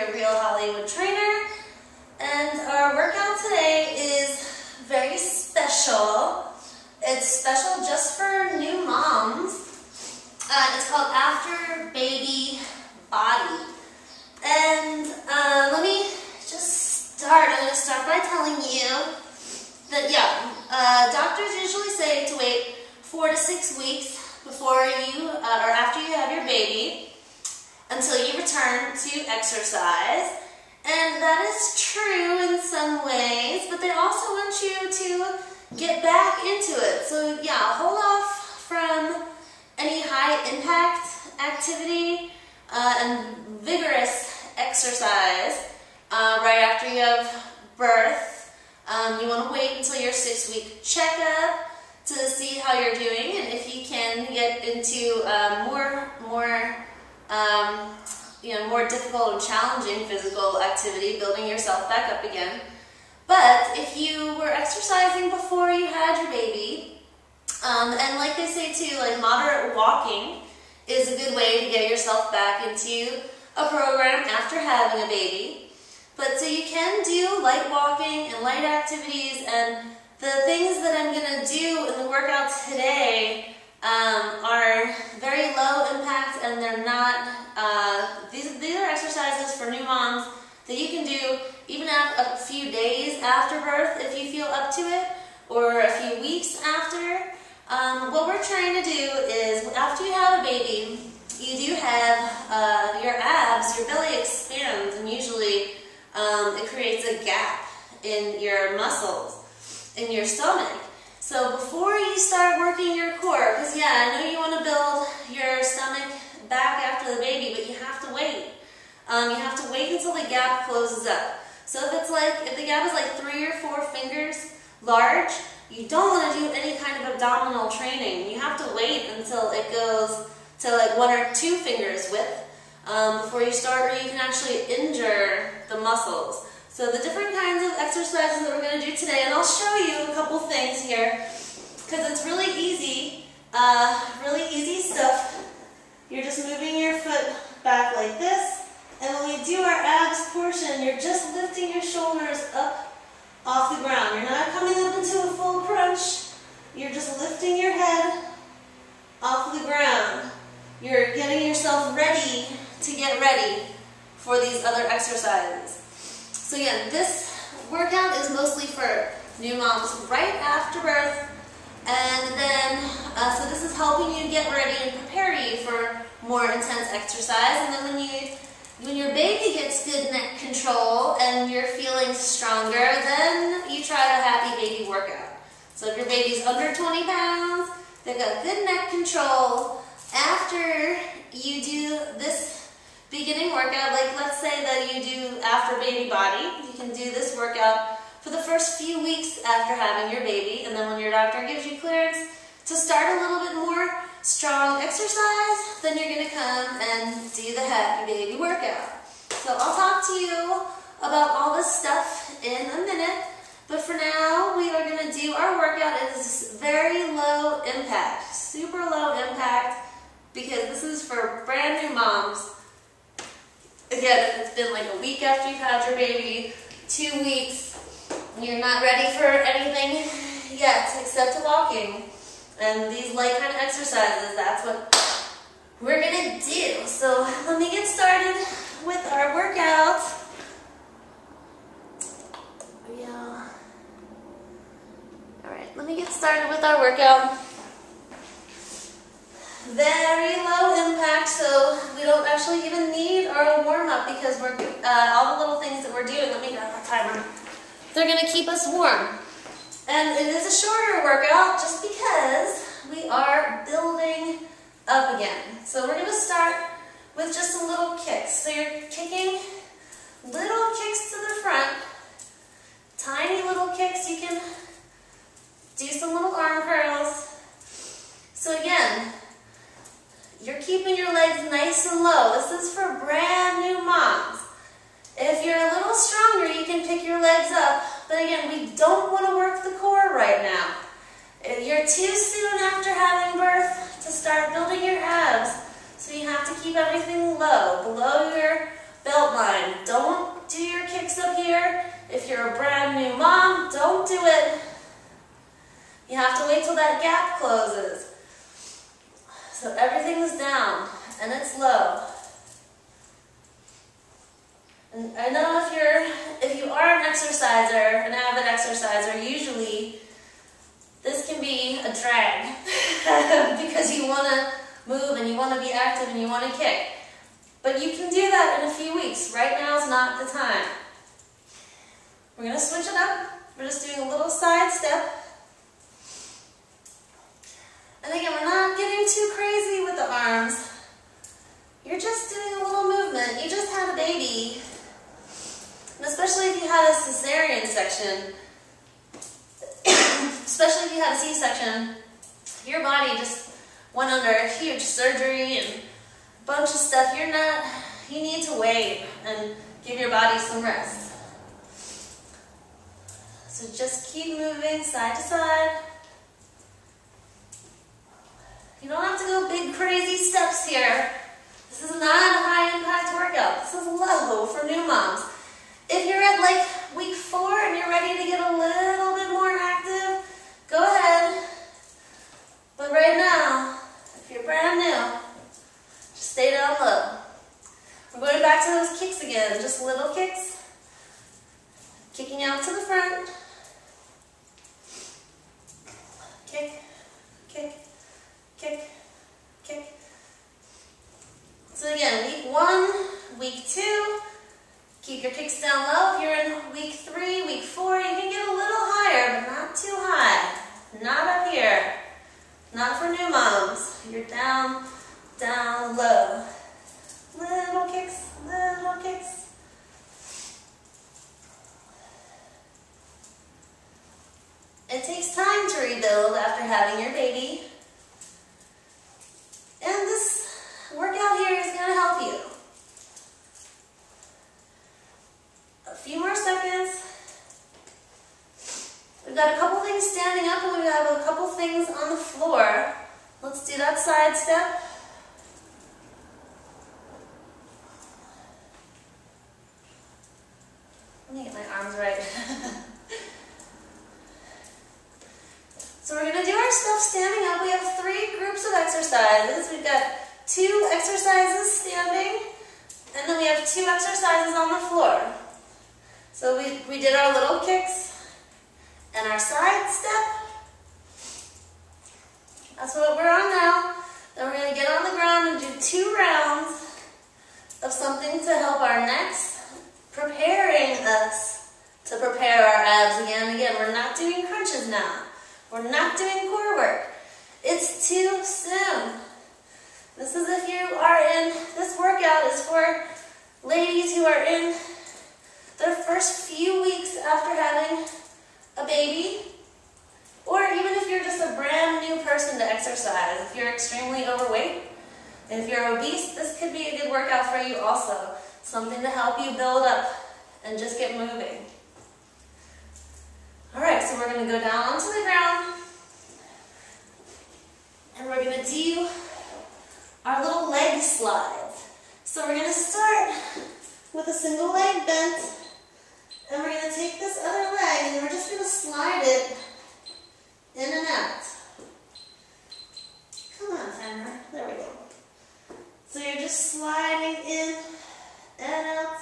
your Real Hollywood trainer, and our workout today is very special. It's special just for new moms. It's called After Baby Body. And let me just start. I'm going to start by telling you that, doctors usually say to wait 4 to 6 weeks before you, or after you have your baby, until you return to exercise. And that is true in some ways, but they also want you to get back into it. So yeah, hold off from any high impact activity and vigorous exercise right after you have birth. You want to wait until your 6-week checkup to see how you're doing, and if you can get into more difficult and challenging physical activity, building yourself back up again. But if you were exercising before you had your baby, and like they say too, like moderate walking is a good way to get yourself back into a program after having a baby. But so you can do light walking and light activities, and the things that I'm going to do in the workout today are very low impact, and they're not, these are exercises for new moms that you can do even a few days after birth if you feel up to it, or a few weeks after. What we're trying to do is, after you have a baby, you do have your abs, your belly expands, and usually it creates a gap in your muscles, in your stomach. So before you start working your core, because yeah, I know you want to build your stomach back after the baby, but you have to wait. You have to wait until the gap closes up. So if the gap is like 3 or 4 fingers large, you don't want to do any kind of abdominal training. You have to wait until it goes to like 1 or 2 fingers width before you start, or you can actually injure the muscles. So the different kinds of exercises that we're going to do today, and I'll show you a couple things here, because it's really easy stuff. You're just moving your foot back like this, and when we do our abs portion, you're just lifting your shoulders up off the ground. You're not coming up into a full crunch. You're just lifting your head off the ground. You're getting yourself ready to get ready for these other exercises. So again, this workout is mostly for new moms right after birth, and then so this is helping you get ready and prepare you for more intense exercise. And then when your baby gets good neck control and you're feeling stronger, then you try a happy baby workout. So if your baby's under 20 pounds, they've got good neck control, after you do this beginning workout, like let's say that you do After Baby Body, you can do this workout for the first few weeks after having your baby, and then when your doctor gives you clearance to start a little bit more strong exercise, then you're going to come and do the Happy Baby workout. So I'll talk to you about all this stuff in a minute, but for now we are going to do our workout. It is very low impact, super low impact, because this is for brand new moms. Again, if it's been like a week after you've had your baby, 2 weeks, you're not ready for anything yet except walking. And these light kind of exercises, that's what we're going to do. So let me get started with our workout. Yeah. Alright, let me get started with our workout. Very low impact, so we don't actually even need our warm-up, because we're all the little things that we're doing, let me grab our timer, they're going to keep us warm. And it is a shorter workout just because we are building up again. So we're going to start with just some little kicks. So you're kicking little kicks to the front, tiny little kicks. You can do some little arm curls. So again, you're keeping your legs nice and low. This is for brand new moms. If you're a little stronger, you can pick your legs up. But again, we don't want to work the core right now. You're too soon after having birth to start building your abs. So you have to keep everything low, below your belly belt line. Don't do your kicks up here. If you're a brand new mom, don't do it. You have to wait till that gap closes. So everything is down and it's low. And I know if you are an exerciser, an avid exerciser, usually this can be a drag because you want to move and you want to be active and you want to kick. But you can do that in a few weeks. Right now is not the time. We're going to switch it up. We're just doing a little side step. And again, we're not getting too crazy with the arms. You're just doing a little movement. You just had a baby. And especially if you had a cesarean section, especially if you had a C-section, your body just went under a huge surgery and a bunch of stuff. You need to wait and give your body some rest. So just keep moving side to side. You don't have to go big crazy steps here. This is not a high impact workout. This is low for new moms. If you're at like week 4 and you're ready to get a little bit more active, go ahead. But right now, if you're brand new, just stay down low. We're going back to those kicks again, just little kicks. Kicking out to the front. Kick, kick, kick, kick. So again, week 1, week 2, keep your kicks down low. If you're in week 3, week 4, you can get a little higher, but not too high. Not up here. Not for new moms. You're down, down, low. Little kicks, little kicks. It takes time to rebuild after having your baby. And this workout here is going to help you. A few more seconds. We've got a couple things standing up and we have a couple things on the floor. Let's do that side step. Let me get my arms right. So we're going to do our stuff standing up. We have 3 groups of exercises. We've got 2 exercises standing, and then we have 2 exercises on the floor. So we did our little kicks and our side step. That's what we're on now. Then we're going to get on the ground and do 2 rounds of something to help our necks, preparing us to prepare our abs again. Again, we're not doing crunches now. We're not doing core work. It's too soon. This is if you are in, this workout is for ladies who are in their first few weeks after having a baby, or even if you're just a brand new person to exercise. If you're extremely overweight, and if you're obese, this could be a good workout for you also. Something to help you build up and just get moving. Alright, so we're going to go down onto the ground, and we're going to do our little leg slides. So we're going to start with a single leg bent, and we're going to take this other leg and we're just going to slide it in and out. Come on, timer. There we go. So you're just sliding in and out.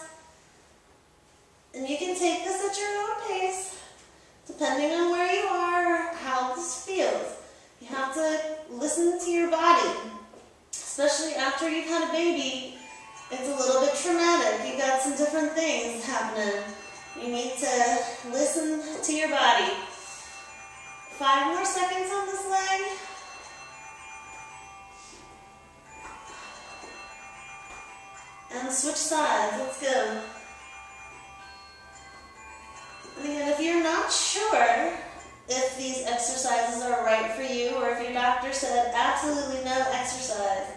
And you can take this at your own pace, depending on where you are or how this feels. You have to listen to your body. Especially after you've had a baby, it's a little bit traumatic. You've got some different things happening. You need to listen to your body. 5 more seconds on this leg. And switch sides. Let's go. And again, if you're not sure if these exercises are right for you, or if your doctor said absolutely no exercise,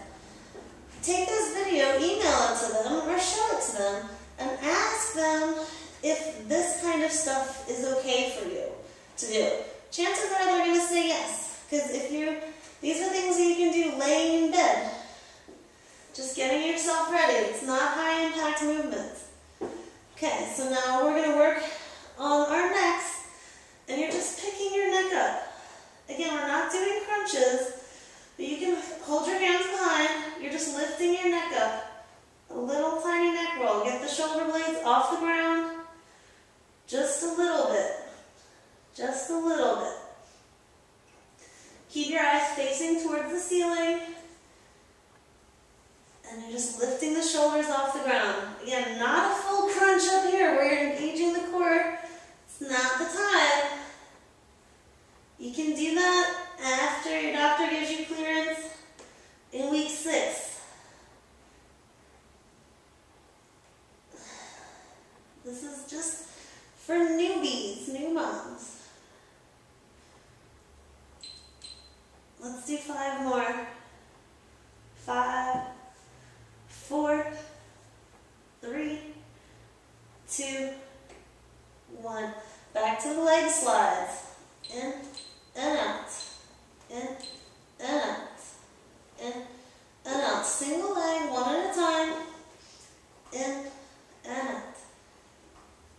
take this video, email it to them, or show it to them, and ask them if this kind of stuff is okay for you to do. Chances are they're going to say yes, because if these are things that you can do laying in bed. Just getting yourself ready. It's not high impact movements. Okay, so now we're going to work on our necks, and you're just picking your neck up. Again, we're not doing crunches, but you can hold your hands behind. You're just lifting your neck up. A little tiny neck roll. Get the shoulder blades off the ground. Just a little bit. Just a little bit. Keep your eyes facing towards the ceiling. And you're just lifting the shoulders off the ground. Again, not a full crunch up here where you're engaging the core. It's not the time. You can do that after your doctor gives you clearance in week 6. This is just for newbies, new moms. Let's do 5 more. 5, 4, 3, 2, 1. Back to the leg slides. In and out. In and out. In and out. Single leg, one at a time. In and out.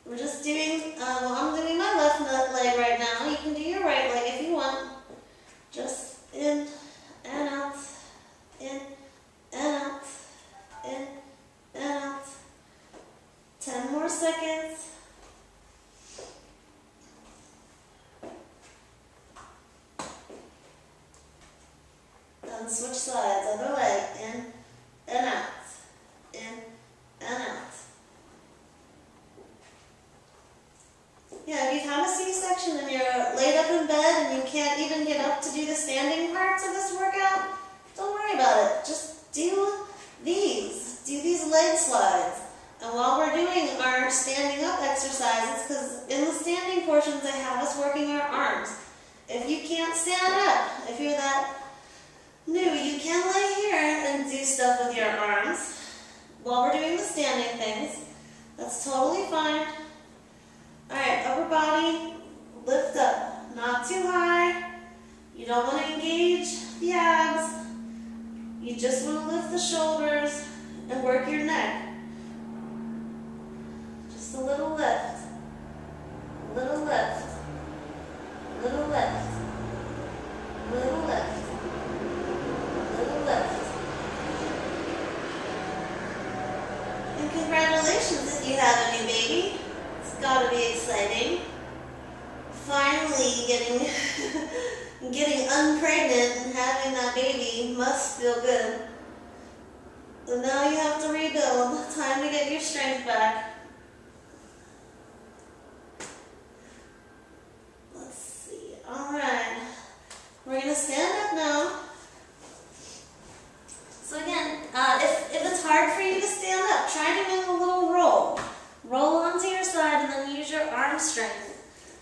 We're just doing, I'm doing my left leg right now. You can do your right leg if you want. Just in and out. In and out. In and out. 10 more seconds. Then switch sides, other leg, in and out. In and out. Yeah, if you've had a C-section and you're laid up in bed and you can't even get up to do the standing parts of this workout, don't worry about it. Just do these. Do these leg slides. And while we're doing our standing up exercises, because in the standing portions they have us working our arms. If you can't stand up, if you're that new, you can lay here and do stuff with your arms while we're doing the standing things. That's totally fine. Alright, upper body, lift up. Not too high. You don't want to engage the abs. You just want to lift the shoulders and work your neck. Just a little lift. Little lift. Little lift. Little lift. Little lift. And congratulations if you have a new baby. It's got to be exciting. Finally getting unpregnant and having that baby must feel good. So now you have to rebuild. Time to get your strength back. Let's see. Alright. We're going to stand up now. So again, if it's hard for you to stand up, try doing a little roll. Roll onto your side and then use your arm strength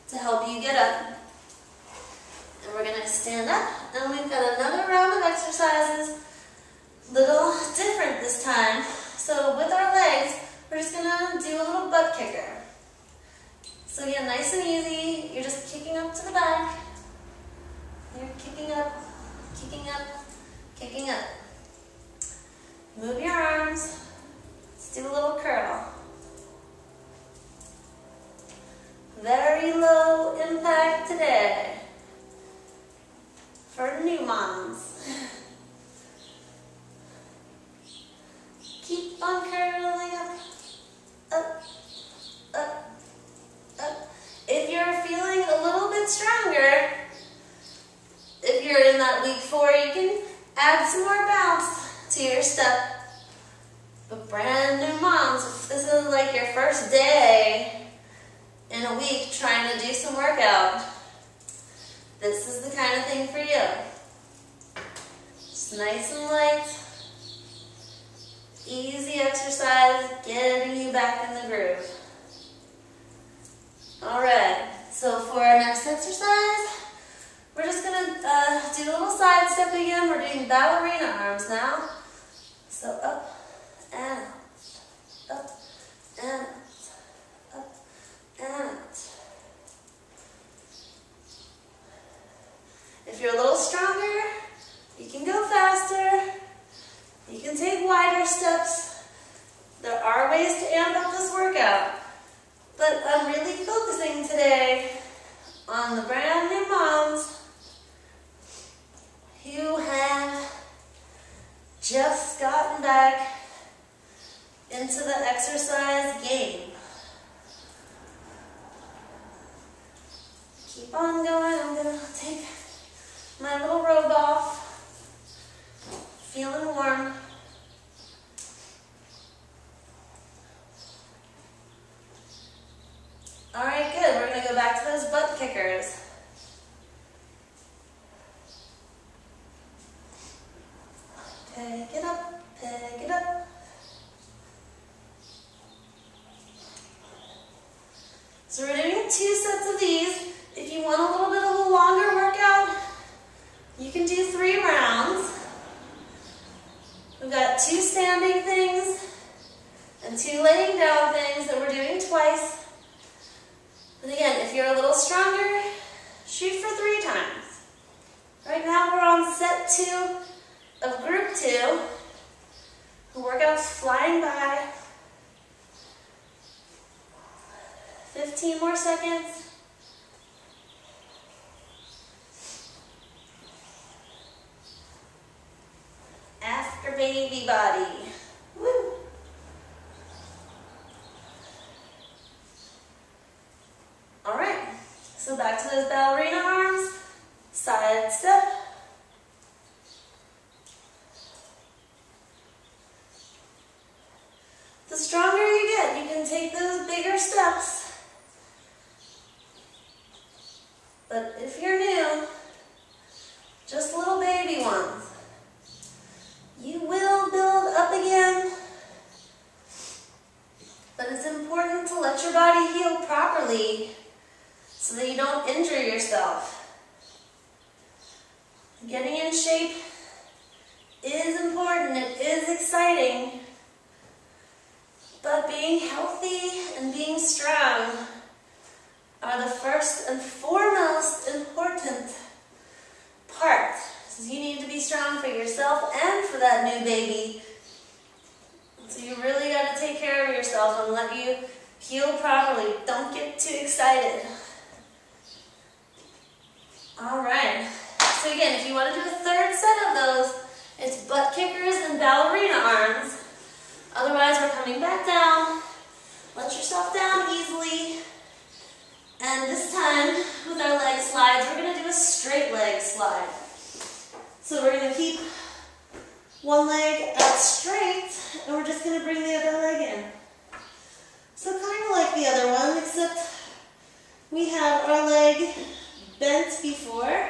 to help you get up. And we're going to stand up, and we've got another round of exercises, little different this time. So with our legs, we're just going to do a little butt kicker. So again, nice and easy, you're just kicking up to the back. You're kicking up, kicking up, kicking up. Move your arms. Let's do a little curl. Very low impact today for new moms. Keep on curling up, up, up, up. If you're feeling a little bit stronger, if you're in that week 4, you can add some more bounce to your step. But brand new moms, if this is like your first day in a week trying to do some workout, this is the kind of thing for you. Just nice and light, easy exercise, getting you back in the groove. Alright, so for our next exercise, we're just going to do a little side step again. We're doing ballerina arms now. So up and out, up and out. Out. If you're a little stronger, you can go faster. You can can take wider steps. There are ways to amp up this workout, but I'm really focusing today on the brand new moms who have just gotten back into the exercise game. Keep on going. I'm going to take my little robe off. Feeling warm. All right, good. We're going to go back to those butt kickers. Pick it up, pick it up. So we're doing 2 sets of these. If you want a little bit of a longer workout, you can do 3 rounds. We've got 2 standing things and 2 laying down things that we're doing twice. But again, if you're a little stronger, shoot for 3 times. Right now we're on set 2 of group 2. The workout's flying by. 15 more seconds. After baby body. Woo. All right, so back to those ballerina arms. Side step. The stronger you get, you can take those bigger steps. But if you're new, just little baby ones. You will build up again, but it's important to let your body heal properly so that you don't injure yourself. Getting in shape is important, it is exciting, but being healthy and being strong are the first and foremost important part. You need to be strong for yourself and for that new baby. So you really got to take care of yourself and let you heal properly. Don't get too excited. All right. So again, if you want to do a 3rd set of those, it's butt kickers and ballerina arms. Otherwise, we're coming back down. Let yourself down easily. And this time, with our leg slides, we're going to do a straight leg slide. So we're going to keep one leg out straight, and we're just going to bring the other leg in. So kind of like the other one, except we have our leg bent before.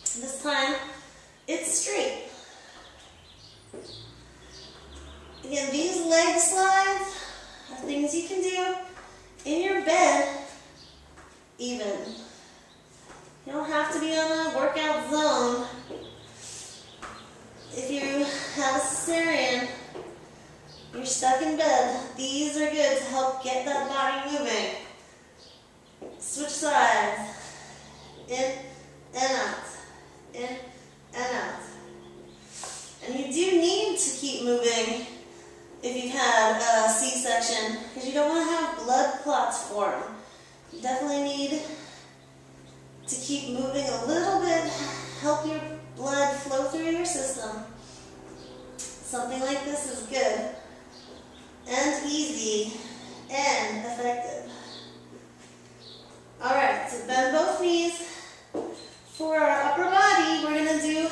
This time, it's straight. Again, these leg slides are things you can do in your bed, even. You don't have to be on a workout zone. If you have a cesarean, you're stuck in bed, these are good to help get that body moving. Switch sides. In and out. In and out. And you do need to keep moving if you've had a C-section, because you don't want to have blood clots form. You definitely need to keep moving a little bit, help your blood flow through your system. Something like this is good and easy and effective. All right, so bend both knees. For our upper body, we're going to do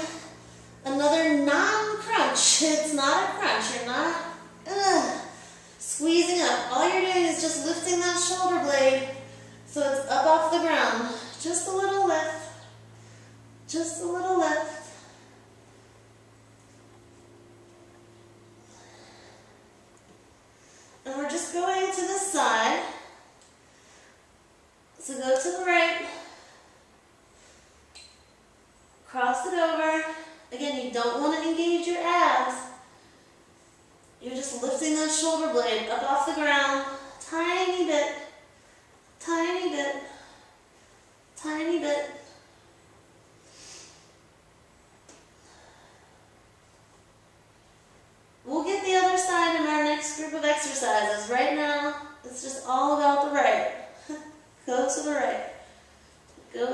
another non-crunch. It's not a crunch. You're not squeezing up. All you're doing is just lifting that shoulder blade so it's up off the ground. Just a little lift. Just a little lift. And we're just going to the side. So go to the right. Cross it over. Again, you don't want to engage your abs. You're just lifting that shoulder blade up off the ground. Tiny bit. Tiny bit. Tiny bit.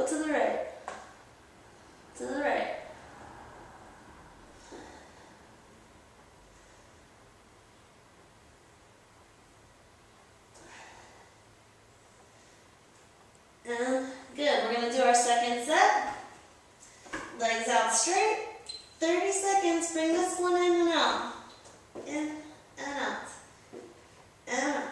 Go to the right. To the right. And good. We're going to do our second set. Legs out straight. 30 seconds. Bring this one in and out. In and out. And out.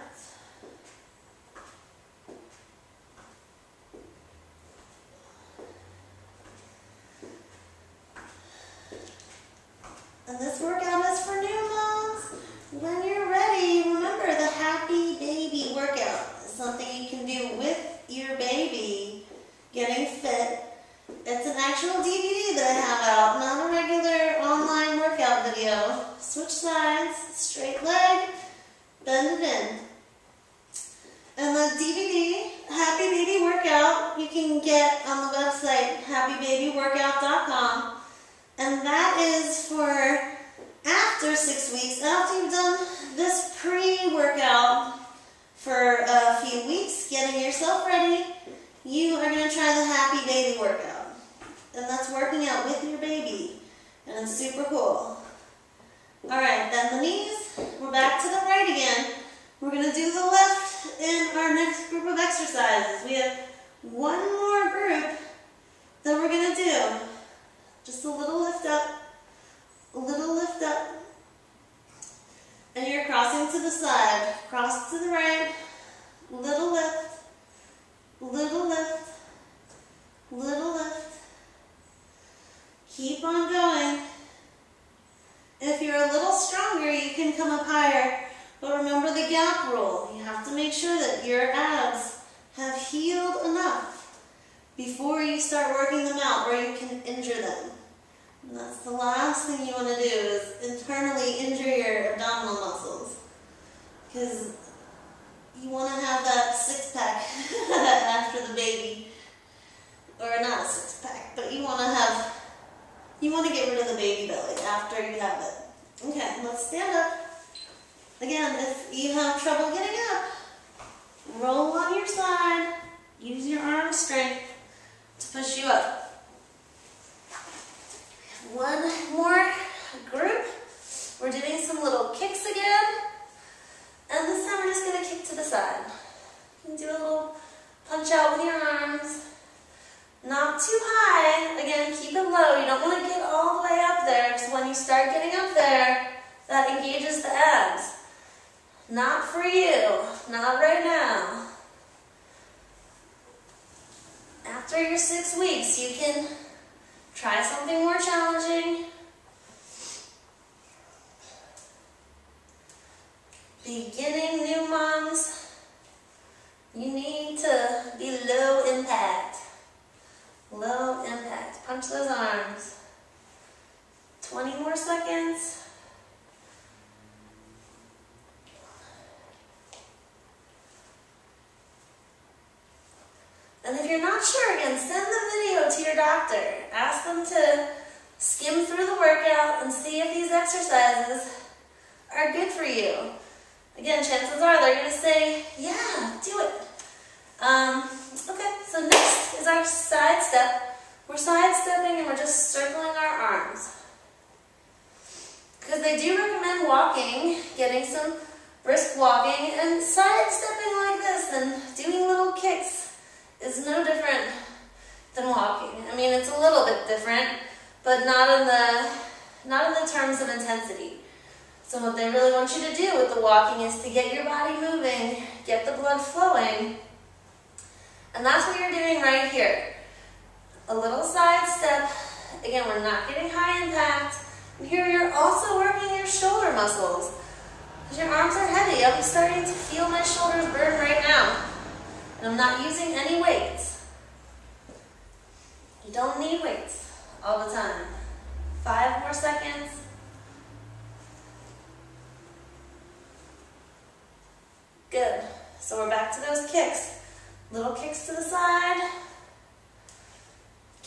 And this workout is for new moms. When you're ready, remember the happy baby workout is something you can do with your baby getting fit. It's an actual DVD that I have out, not a regular online workout video. Switch sides, straight leg, bend it in. And the DVD, Happy Baby Workout, you can get on the website happybabyworkout.com. And that is for after 6 weeks, after you've done this pre-workout for a few weeks, getting yourself ready, you are going to try the Happy Baby Workout. And that's working out with your baby. And it's super cool. Alright, then the knees. We're back to the right again. We're going to do the left in our next group of exercises. We have one more group that we're going to do. Just a little lift up. A little lift up. And you're crossing to the side. Cross to the right. Little lift. Little lift. Little lift. Keep on going. If you're a little stronger, you can come up higher. But remember the gap rule. You have to make sure that your abs have healed enough before you start working them out, or you can injure them. And that's the last thing you want to do, is internally injure your abdominal muscles. Because you want to have that six-pack after the baby. Or not a six-pack, but you want to get rid of the baby belly after you have it. Okay, let's stand up. Again, if you have trouble getting up, roll on your side. Use your arm strength to push you up. One more group. We're doing some little kicks again. And this time we're just going to kick to the side. You can do a little punch out with your arms. Not too high. Again, keep it low. You don't want to get all the way up there, because when you start getting up there, that engages the abs. Not for you. Not right now. After your 6 weeks, you can try something more challenging. Beginning new moms, you need to be low impact. Low impact. Punch those arms. 20 more seconds. And if you're not sure, again, send the video to your doctor. Ask them to skim through the workout and see if these exercises are good for you. Again, chances are they're going to say, yeah, do it. Okay, so next is our side step. We're sidestepping and we're just circling our arms. Because they do recommend walking, getting some brisk walking, and sidestepping like this and doing little kicks is no different than walking. I mean, it's a little bit different, but not in the terms of intensity. So what they really want you to do with the walking is to get your body moving, get the blood flowing. And that's what you're doing right here. A little side step. Again, we're not getting high impact. And here you're also working your shoulder muscles. Because your arms are heavy. I'm starting to feel my shoulders burn right now. And I'm not using any weights. You don't need weights all the time. 5 more seconds. Good. So we're back to those kicks. Little kicks to the side.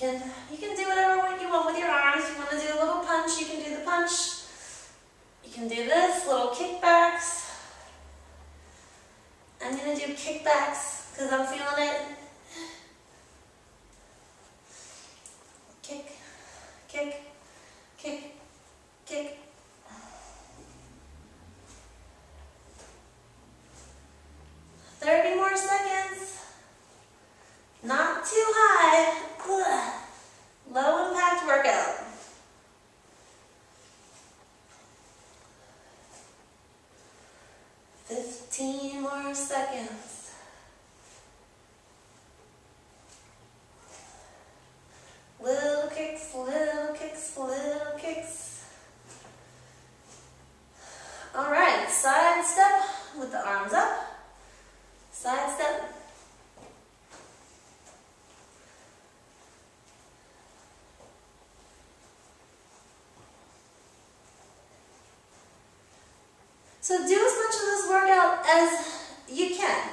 You can do whatever you want with your arms. If you want to do a little punch, you can do the punch. You can do this, little kickbacks. I'm going to do kickbacks because I'm feeling it. So do as much of this workout as you can.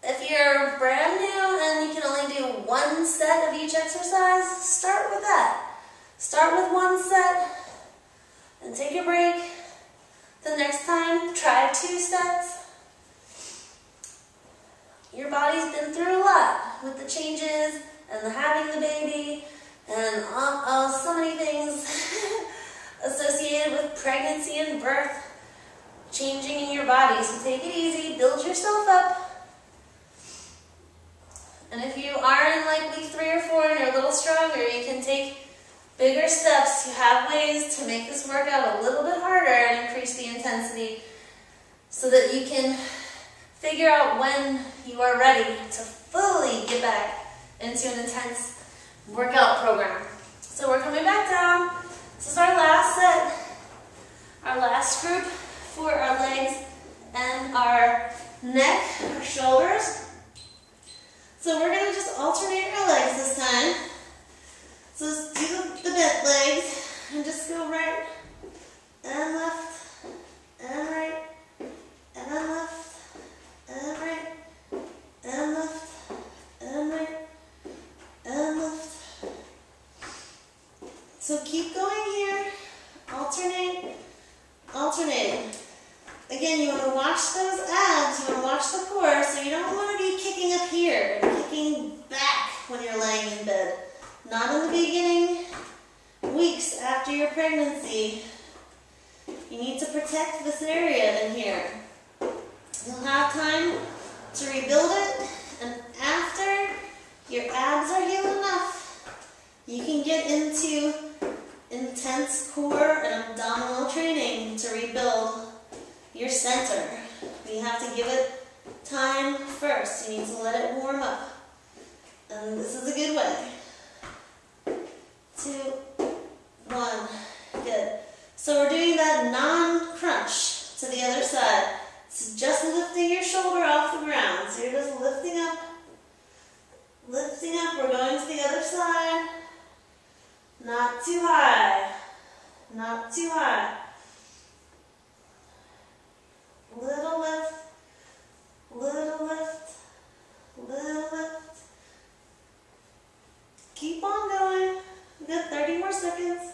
If you're brand new and you can only do one set of each exercise, start with that. Start with one set and take a break. The next time, try 2 sets. Your body's been through a lot with the changes and the having the baby and so many things associated with pregnancy and birth changing in your body. So take it easy, build yourself up. And if you are in like week 3 or 4 and you're a little stronger, you can take bigger steps. You have ways to make this workout a little bit harder and increase the intensity so that you can figure out when you are ready to fully get back into an intense workout program. So we're coming back down. This is our last set, our last group for our legs and our neck, our shoulders. So we're going to just alternate our legs this time. So let's do the bent legs and just go right and left and right and left and right and left and right and left. So keep going here. Alternate, alternating. Again, you want to watch those abs, you want to watch the core, so you don't want to be kicking up here and kicking back when you're laying in bed. Not in the beginning, weeks after your pregnancy. You need to protect this area in here. You'll have time to rebuild it, and after your abs are healed enough, you can get into intense core and abdominal training to rebuild your center. You have to give it time first. You need to let it warm up. And this is a good way. 2, 1, good. So we're doing that non-crunch to the other side. It's just lifting your shoulder off the ground. So you're just lifting up, we're going to the other side. Not too high, not too high. Little lift, little lift, little lift. Keep on going. We got 30 more seconds.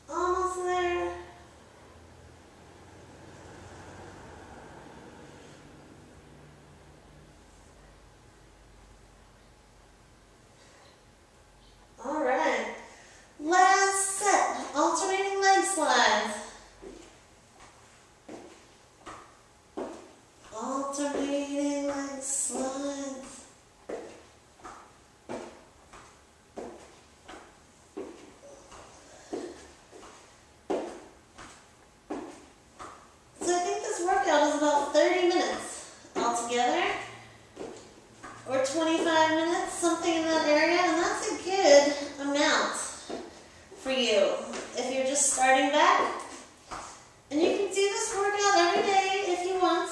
Almost there. All right. Last set, alternating leg slides. Alternating leg slides. So I think this workout is about 30 minutes altogether, or 25 minutes, something in that area, and that's a good amount for you if you're just starting back. And you can do this workout every day if you want,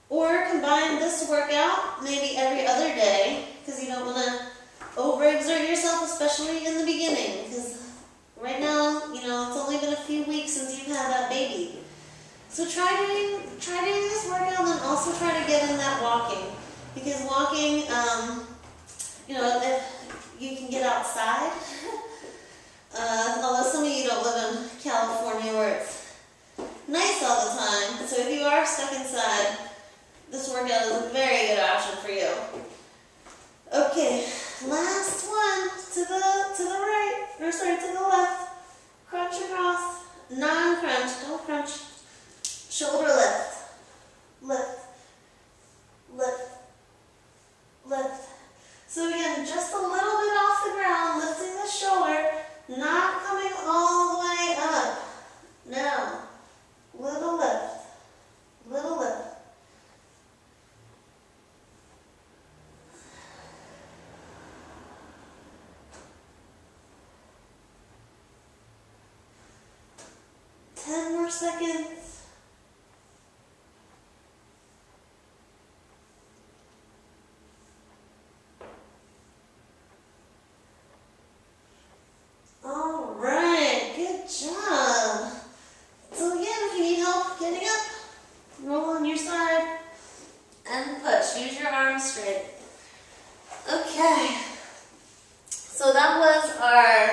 or combine this workout maybe every other day, because you don't want to overexert yourself, especially in the beginning, because right now, it's only been a few weeks since you've had that baby. So try doing this workout, and then also try to get in that walking, because walking, if you can get outside. Although some of you don't live in California where it's nice all the time, so if you are stuck inside, this workout is a very good option for you. Okay, last one to the right, or sorry, to the left. Crunch across, non-crunch, don't crunch. Shoulder lift, lift, lift, lift. So again, just a little bit off the ground, lifting the shoulder, not coming all the way up. No, little lift, little lift. Ten more seconds. our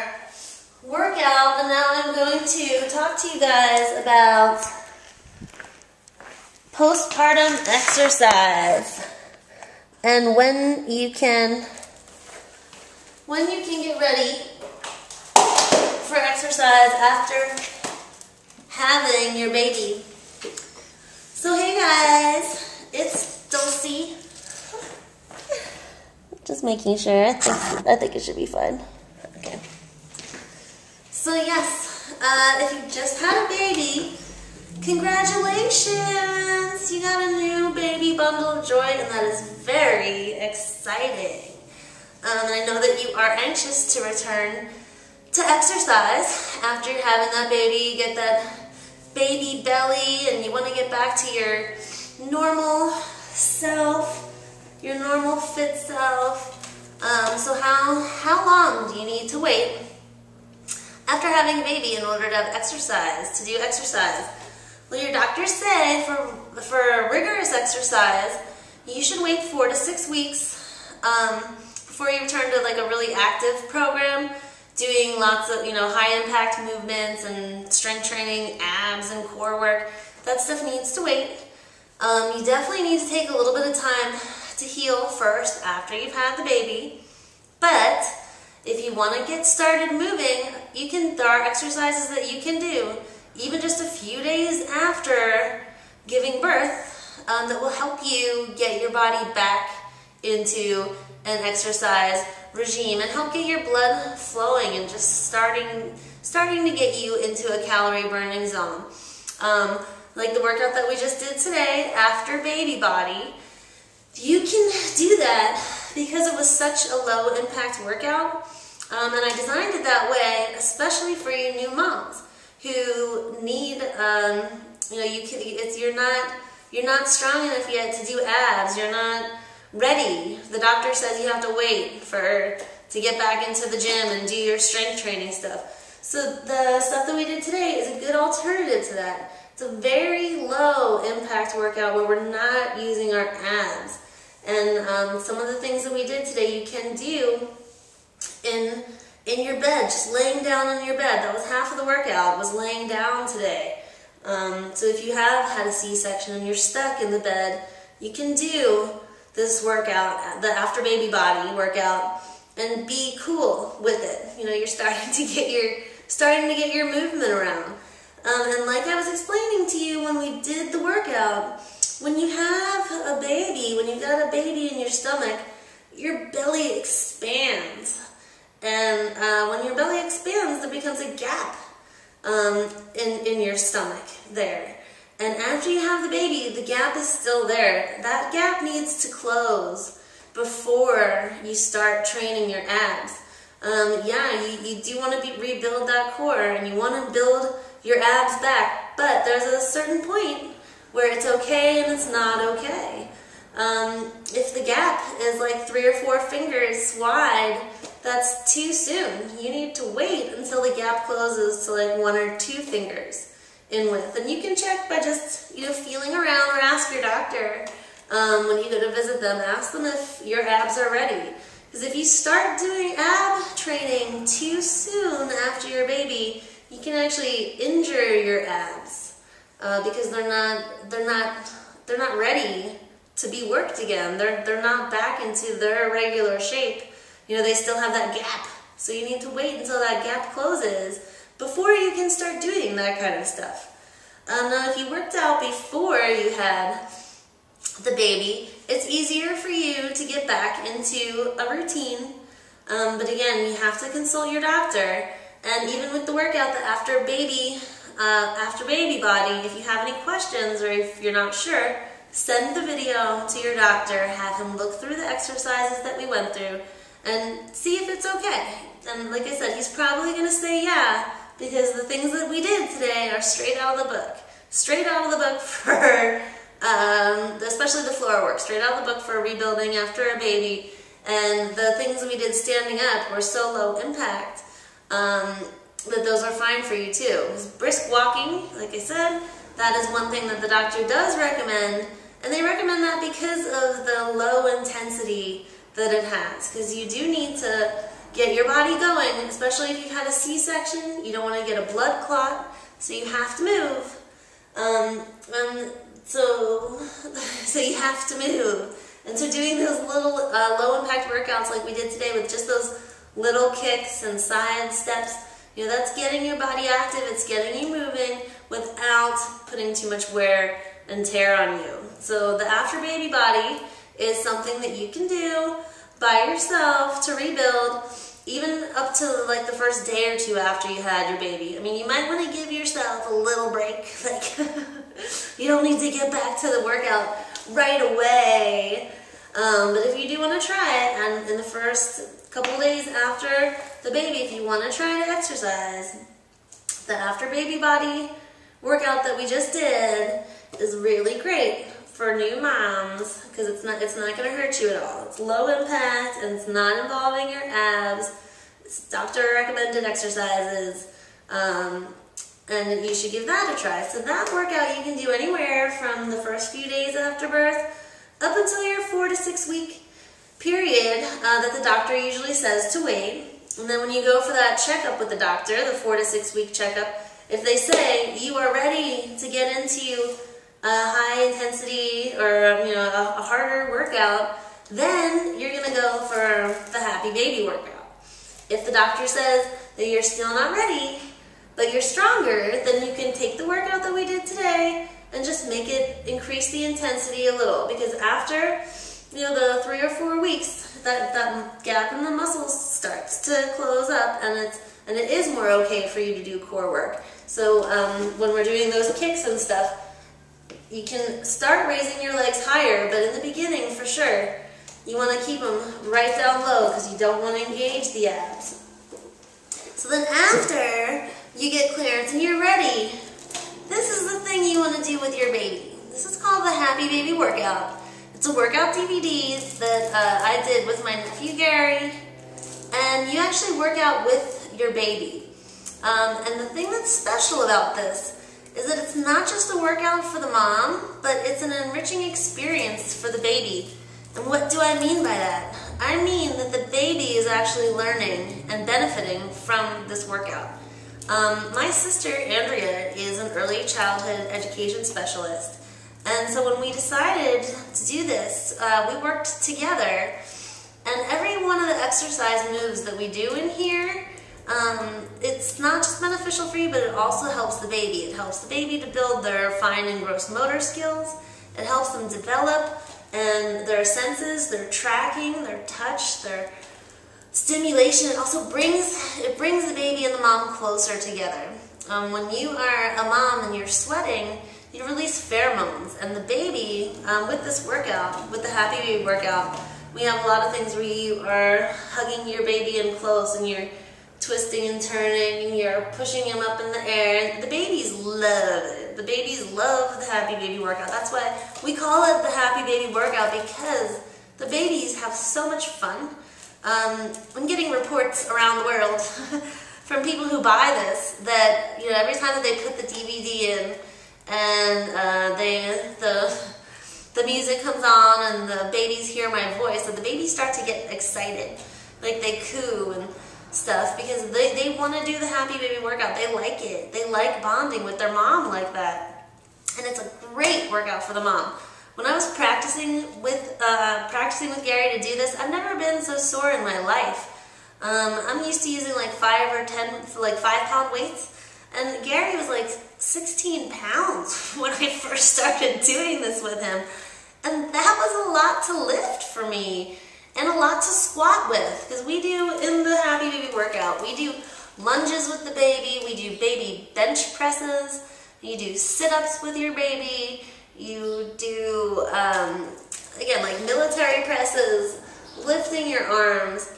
workout, and now I'm going to talk to you guys about postpartum exercise and when you can get ready for exercise after having your baby. So hey guys, it's Dulcie. Just making sure. I think it should be fine. Okay. So yes, if you just had a baby, congratulations! You got a new baby bundle of joy, and that is very exciting. And I know that you are anxious to return to exercise after you're having that baby. You get that baby belly, and you want to get back to your normal self, your normal fit self. So how long do you need to wait after having a baby in order to have exercise, to do exercise? Well, your doctors say for rigorous exercise, you should wait 4 to 6 weeks before you return to like a really active program, doing lots of high impact movements and strength training, abs and core work. That stuff needs to wait. You definitely need to take a little bit of time to heal first after you've had the baby. But if you want to get started moving, there are exercises that you can do even just a few days after giving birth that will help you get your body back into an exercise regime and help get your blood flowing and just starting to get you into a calorie burning zone. Like the workout that we just did today after baby body, you can do that because it was such a low impact workout, and I designed it that way especially for you new moms who need, you're not strong enough yet to do abs, you're not ready. The doctor says you have to wait to get back into the gym and do your strength training stuff. So the stuff that we did today is a good alternative to that. It's a very low impact workout where we're not using our abs. And some of the things that we did today you can do in your bed, just laying down in your bed. That was half of the workout, was laying down today. So if you have had a C-section and you're stuck in the bed, you can do this workout, the after baby body workout, and be cool with it. You're starting to get your movement around. And like I was explaining to you when we did the workout, when you have a baby, when you've got a baby in your stomach, your belly expands. And when your belly expands, there becomes a gap in your stomach there. And after you have the baby, the gap is still there. That gap needs to close before you start training your abs. You do want to rebuild that core, and you want to build your abs back, but there's a certain point where it's okay and it's not okay. If the gap is like 3 or 4 fingers wide, that's too soon. You need to wait until the gap closes to like 1 or 2 fingers in width. And you can check by just feeling around, or ask your doctor when you go to visit them. Ask them if your abs are ready. Because if you start doing ab training too soon after your baby, you can actually injure your abs because they're not ready to be worked again. They're not back into their regular shape. They still have that gap. So you need to wait until that gap closes before you can start doing that kind of stuff. Now, if you worked out before you had the baby, it's easier for you to get back into a routine. But again, you have to consult your doctor. And even with the workout, the after baby body, if you have any questions or if you're not sure, send the video to your doctor, have him look through the exercises that we went through, and see if it's okay. And like I said, he's probably going to say yeah, because the things that we did today are straight out of the book. Straight out of the book for, especially the floor work, straight out of the book for rebuilding after a baby. And the things that we did standing up were so low impact that those are fine for you too. Brisk walking, like I said, that is one thing that the doctor does recommend. And they recommend that because of the low intensity that it has. Because you do need to get your body going, especially if you've had a C-section. You don't want to get a blood clot, so you have to move. So you have to move. And so doing those little low-impact workouts like we did today with just those little kicks and side steps, you know, that's getting your body active, it's getting you moving without putting too much wear and tear on you. So the after baby body is something that you can do by yourself to rebuild, even up to like the first day or two after you had your baby. I mean, you might want to give yourself a little break. Like, you don't need to get back to the workout right away. But if you do want to try it, and in the first couple days after the baby, if you want to try to exercise, the after baby body workout that we just did is really great for new moms because it's not going to hurt you at all. It's low impact and it's not involving your abs. It's doctor recommended exercises, and you should give that a try. So that workout you can do anywhere from the first few days after birth up until your 4 to 6 week period that the doctor usually says to wait. And then when you go for that checkup with the doctor, the 4 to 6 week checkup, if they say you are ready to get into a high intensity or a harder workout, then you're going to go for the happy baby workout. If the doctor says that you're still not ready, but you're stronger, then you can take the workout that we did today and just increase the intensity a little, because after the 3 or 4 weeks, that gap in the muscles starts to close up, and it is more okay for you to do core work. So when we're doing those kicks and stuff, you can start raising your legs higher, but in the beginning, for sure, you want to keep them right down low because you don't want to engage the abs. So then after you get clearance and you're ready, this is the thing you want to do with your baby. This is called the Happy Baby Workout. It's a workout DVD that I did with my nephew Gary, and you actually work out with your baby. And the thing that's special about this is that it's not just a workout for the mom, but it's an enriching experience for the baby. And what do I mean by that? I mean that the baby is actually learning and benefiting from this workout. My sister, Andrea, is an early childhood education specialist. And so when we decided to do this, we worked together. And every one of the exercise moves that we do in here, it's not just beneficial for you, but it also helps the baby. It helps the baby to build their fine and gross motor skills. It helps them develop and their senses, their tracking, their touch, their stimulation. It also brings the baby and the mom closer together. When you are a mom and you're sweating, you release pheromones, and the baby, with this workout, with the Happy Baby Workout, we have a lot of things where you are hugging your baby in close and you're twisting and turning and you're pushing him up in the air. The babies love it. The babies love the Happy Baby Workout. That's why we call it the Happy Baby Workout, because the babies have so much fun. I'm getting reports around the world from people who buy this that every time that they put the DVD in and the music comes on and the babies hear my voice, that the babies start to get excited, like they coo and stuff, because they want to do the Happy Baby Workout. They like it. They like bonding with their mom like that, and it's a great workout for the mom. When I was practicing with Gary to do this, I've never been so sore in my life. I'm used to using like 5 or 10, like 5-pound weights, and Gary was like 16 pounds when I first started doing this with him, and that was a lot to lift for me and a lot to squat with, because we do in the Happy Baby Workout, we do lunges with the baby, we do baby bench presses, you do sit-ups with your baby, you do, again, like military presses, lifting your arms,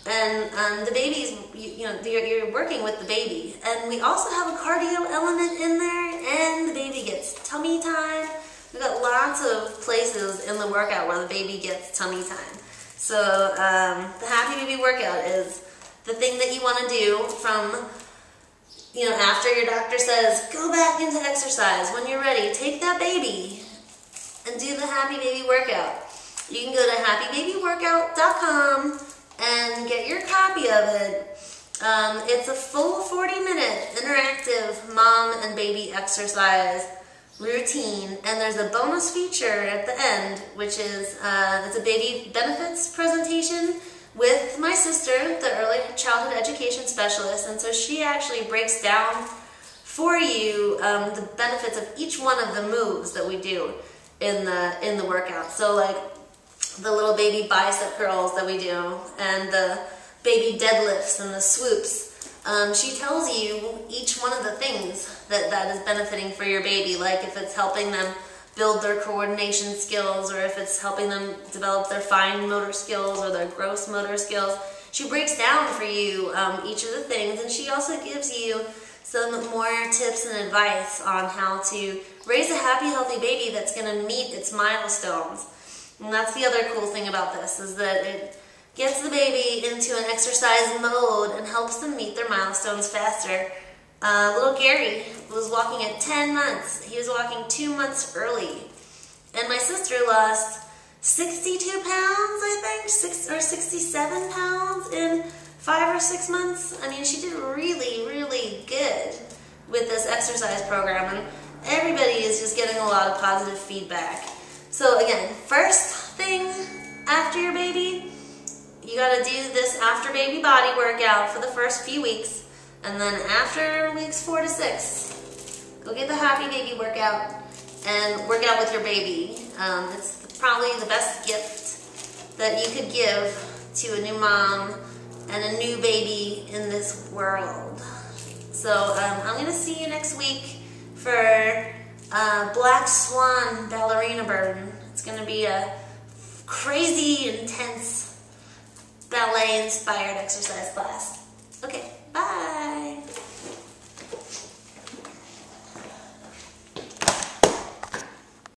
and the baby's, you're working with the baby. And we also have a cardio element in there, and the baby gets tummy time. We've got lots of places in the workout where the baby gets tummy time. So the Happy Baby Workout is the thing that you want to do from, after your doctor says, go back into exercise. When you're ready, take that baby and do the Happy Baby Workout. You can go to happybabyworkout.com and get your copy of it. It's a full 40-minute interactive mom and baby exercise routine, and there's a bonus feature at the end, which is it's a baby benefits presentation with my sister, the early childhood education specialist, and so she actually breaks down for you the benefits of each one of the moves that we do in the workout. So like the little baby bicep curls that we do, and the baby deadlifts and the swoops. She tells you each one of the things that is benefiting for your baby, like if it's helping them build their coordination skills, or if it's helping them develop their fine motor skills or their gross motor skills. She breaks down for you each of the things, and she also gives you some more tips and advice on how to raise a happy, healthy baby that's going to meet its milestones. And that's the other cool thing about this, is that it gets the baby into an exercise mode and helps them meet their milestones faster. Little Gary was walking at 10 months. He was walking 2 months early. And my sister lost 62 pounds, I think, or 67 pounds in 5 or 6 months. I mean, she did really, really good with this exercise program, and everybody is just getting a lot of positive feedback. So again, first thing after your baby, you gotta do this after baby body workout for the first few weeks, and then after weeks 4 to 6, go get the happy baby workout and work out with your baby. It's probably the best gift that you could give to a new mom and a new baby in this world. So I'm gonna see you next week for Black Swan Ballerina Burn. It's gonna be a crazy, intense ballet-inspired exercise class.